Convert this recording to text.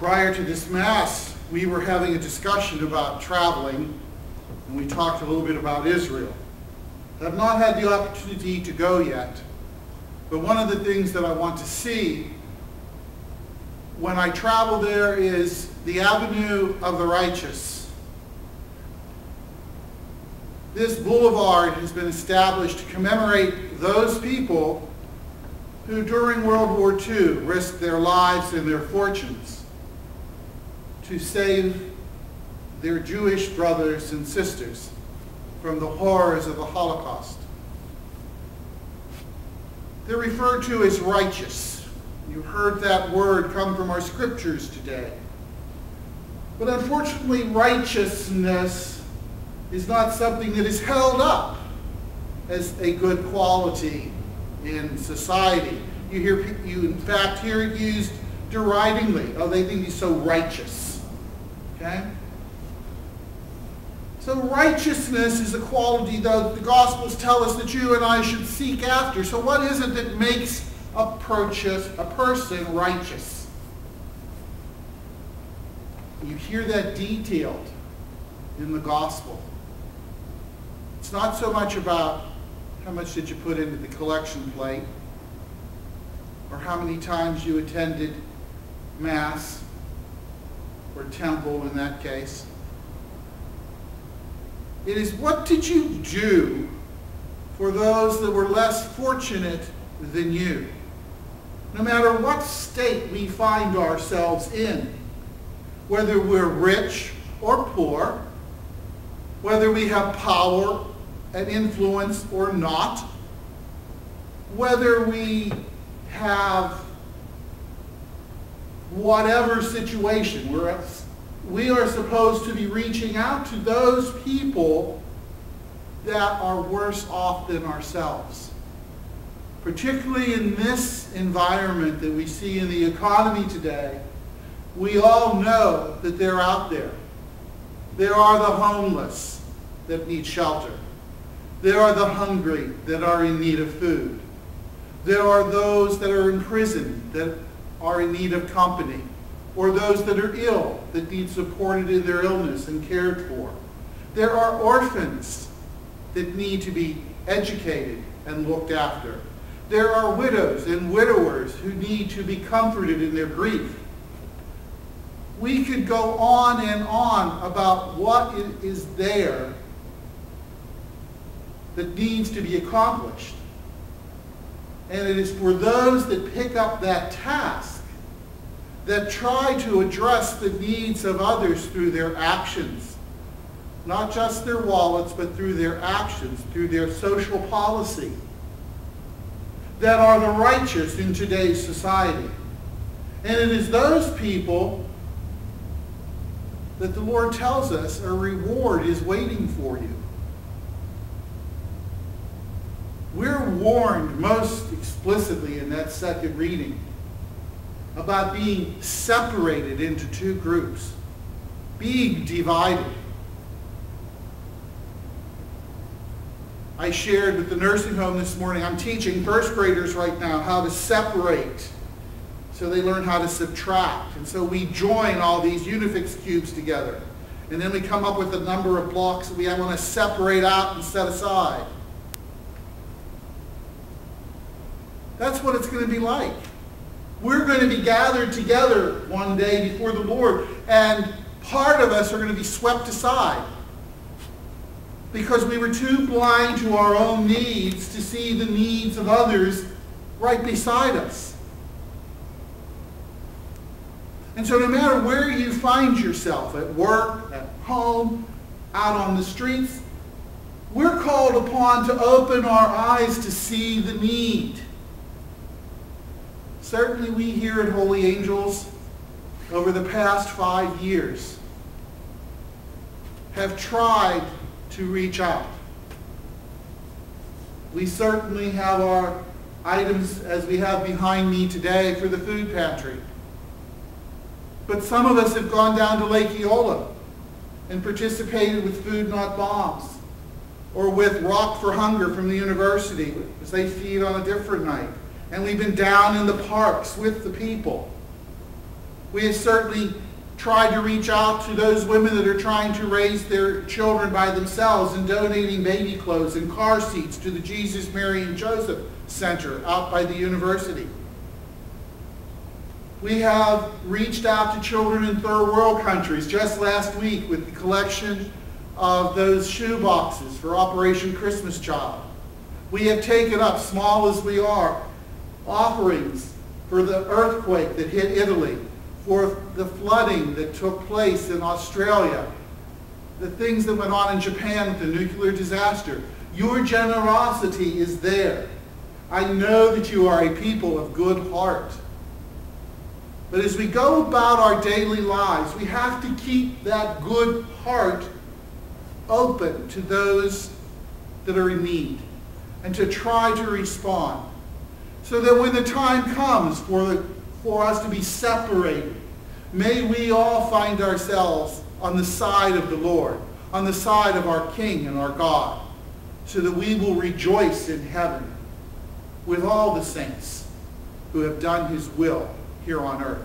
Prior to this Mass, we were having a discussion about traveling, and we talked a little bit about Israel. I have not had the opportunity to go yet, but one of the things that I want to see when I travel there is the Avenue of the Righteous. This boulevard has been established to commemorate those people who during World War II risked their lives and their fortunes to save their Jewish brothers and sisters from the horrors of the Holocaust. They're referred to as righteous. You heard that word come from our scriptures today. But unfortunately, righteousness is not something that is held up as a good quality in society. You in fact hear it used deridingly. Oh, they think he's so righteous. Okay? So righteousness is a quality that the Gospels tell us that you and I should seek after. So what is it that makes a person righteous? You hear that detailed in the Gospel. It's not so much about how much did you put into the collection plate, or how many times you attended Mass, or temple in that case. It is what did you do for those that were less fortunate than you? No matter what state we find ourselves in, whether we're rich or poor, whether we have power and influence or not, whether we have whatever situation, we are supposed to be reaching out to those people that are worse off than ourselves. Particularly in this environment that we see in the economy today, we all know that they're out there. There are the homeless that need shelter. There are the hungry that are in need of food. There are those that are in prison that are in need of company, or those that are ill that need supported in their illness and cared for. There are orphans that need to be educated and looked after. There are widows and widowers who need to be comforted in their grief. We could go on and on about what is there that needs to be accomplished. And it is for those that pick up that task, that try to address the needs of others through their actions. Not just their wallets, but through their actions, through their social policy, that are the righteous in today's society. And it is those people that the Lord tells us a reward is waiting for you. We're warned most explicitly in that second reading about being separated into two groups, being divided. I shared with the nursing home this morning, I'm teaching first graders right now how to separate so they learn how to subtract. And so we join all these Unifix cubes together. And then we come up with a number of blocks that we want to separate out and set aside. That's what it's going to be like. We're going to be gathered together one day before the Lord, and part of us are going to be swept aside because we were too blind to our own needs to see the needs of others right beside us. And so no matter where you find yourself, at work, at home, out on the streets, we're called upon to open our eyes to see the need. Certainly we here at Holy Angels, over the past 5 years, have tried to reach out. We certainly have our items, as we have behind me today, for the food pantry. But some of us have gone down to Lake Eola and participated with Food Not Bombs, or with Rock for Hunger from the university as they feed on a different night. And we've been down in the parks with the people. We have certainly tried to reach out to those women that are trying to raise their children by themselves and donating baby clothes and car seats to the Jesus, Mary, and Joseph Center out by the university. We have reached out to children in third world countries just last week with the collection of those shoe boxes for Operation Christmas Child. We have taken up, small as we are, offerings for the earthquake that hit Italy, for the flooding that took place in Australia, the things that went on in Japan with the nuclear disaster. Your generosity is there. I know that you are a people of good heart. But as we go about our daily lives, we have to keep that good heart open to those that are in need and to try to respond. So that when the time comes for us to be separated, may we all find ourselves on the side of the Lord, on the side of our King and our God, so that we will rejoice in heaven with all the saints who have done his will here on earth.